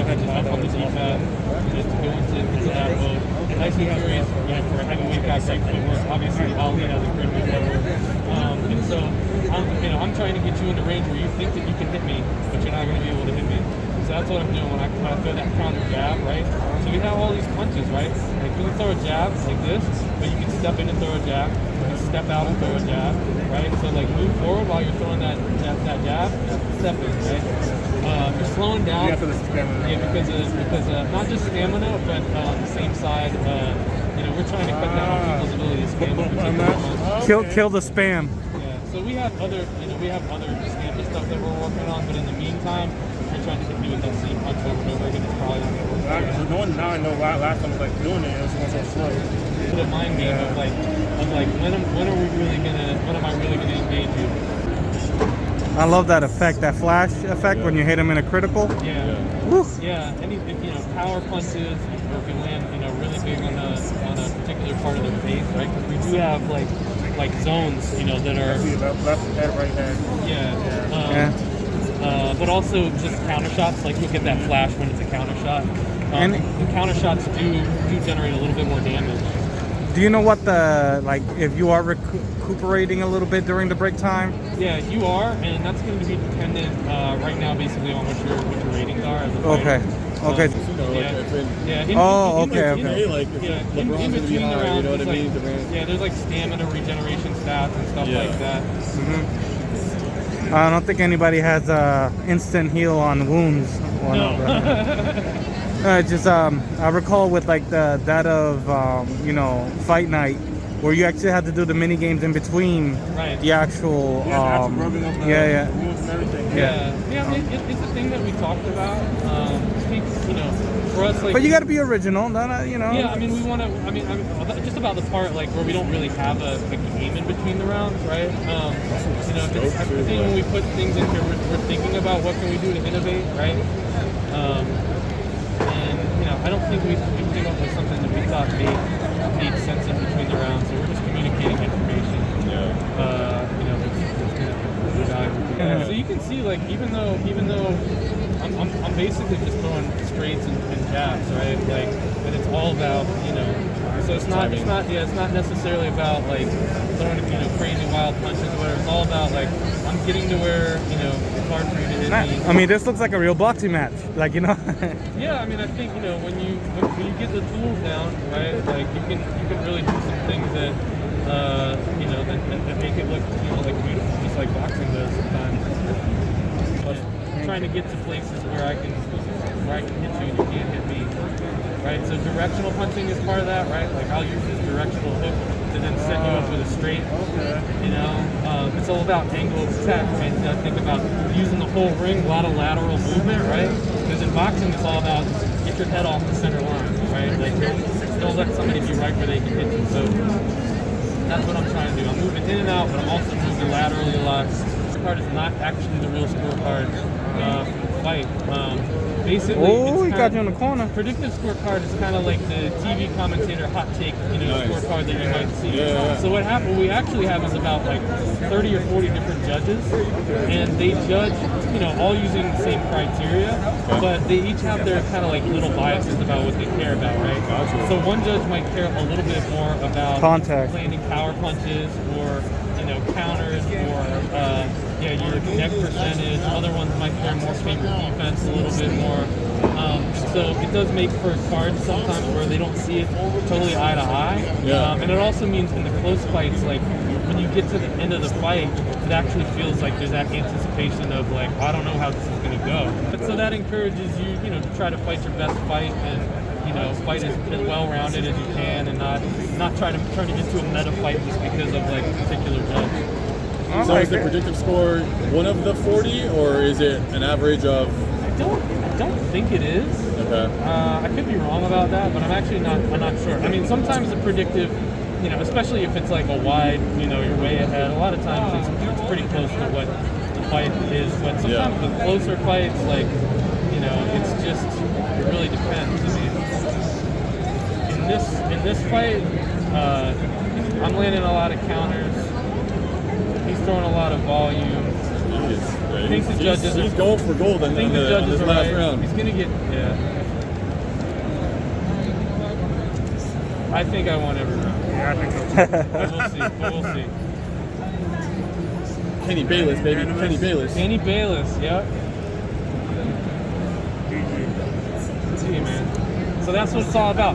had to jump on the defense just to go into that mode. Nice and curious, for a heavyweight guy like footwork. Obviously, Ali has incredible footwork. And so, I'm trying to get you in the range where you think that you can hit me, but you're not going to be able to hit me. So that's what I'm doing when I throw that counter jab, right? So you have all these punches, right? Like you can throw a jab like this, but you can step in and throw a jab. You can step out and throw a jab, right? So like move forward while you're throwing that jab, step in, right? You're slowing down. Yeah, because not just stamina, but the same side. We're trying to cut down on people's ability to spam. Kill the spam. Yeah. So we have other stamina stuff that we're working on, but in the meantime, we're trying to continue with that same punch over and over again. It's probably not going to work. Now I know why last time I was like doing it was going so slow. Put a mind game of like when am I really gonna engage you? I love that effect, that flash effect when you hit him in a critical. Yeah. Woo. Yeah. Any power punches, or if you land really big on a particular part of their face, right? Because we do have like zones, that are left head, right head. Yeah. But also just counter shots. Like you'll get that flash when it's a counter shot. And counter shots do generate a little bit more damage. Do you know what if you are recuperating a little bit during the break time? Yeah, you are, and that's going to be dependent right now, basically, on what your ratings are. As a okay. Okay. In between the rounds, there's like stamina regeneration stats and stuff like that. Mm-hmm. I don't think anybody has instant heal on wounds. I recall with like that of Fight Night, where you actually had to do the mini games in between the actual It's a thing that we talked about. I think for us, but you got to be original, Yeah, I mean we want to. Just about the part where we don't really have a game in between the rounds, right? I think when we put things in here, we're thinking about what can we do to innovate, right? I don't think we came up with something that we thought made sense in between the rounds. So we're just communicating information. So you can see, like, even though I'm basically just throwing straights and jabs, right? Like, and it's all about So it's not necessarily about like throwing crazy wild punches or whatever. It's all about like I'm getting to where it's hard for you to hit me. I mean, this looks like a real boxing match, Yeah, I mean, I think when you get the tools down, right, like you can really do some things that that make it look like beautiful, just like boxing does sometimes. But trying to get to places where I can hit you and you can't hit me. Right, so directional punching is part of that, right? Like I'll use this directional hook to then set you up with a straight. It's all about angle of attack, right? So think about using the whole ring, a lot of lateral movement, right? Because in boxing, it's all about get your head off the center line, right? Like don't let somebody be right where they can hit you. So that's what I'm trying to do. I'm moving in and out, but I'm also moving laterally a lot. Scorecard is not actually the real scorecard for the fight. Basically, he got you in the corner. Predictive scorecard is kind of like the TV commentator hot take, scorecard that you might see. Yeah. So what we actually have is about like 30 or 40 different judges, and they judge, all using the same criteria, but they each have their kind of like little biases about what they care about, right? Gotcha. So one judge might care a little bit more about contact, landing power punches, or counters, or your neck percentage. Other ones might care more about your defense a little bit more. So it does make for cards sometimes where they don't see it totally eye to eye. And it also means in the close fights, like when you get to the end of the fight, it actually feels like there's that anticipation of like, I don't know how this is going to go. But so that encourages you, to try to fight your best fight and fight as well-rounded as you can, and not try to turn it into a meta fight just because of like a particular judge. So is the predictive score one of the 40, or is it an average of? I don't think it is. Okay. I could be wrong about that, but I'm not sure. I mean, sometimes the predictive, especially if it's like a wide, you're way ahead. A lot of times it's pretty close to what the fight is, but sometimes with closer fights, like it's just it really depends. I mean, in this fight, I'm landing a lot of counters. He's throwing a lot of volume. right? I think the judges He's going for gold I on think the this judges are last right. round. He's gonna get I think I won every round. Yeah, I think so. But we'll see. But we'll see. Kenny Bayless, baby. Kenny Bayless. Kenny Bayless, yep. GG. See, man. So that's what it's all about.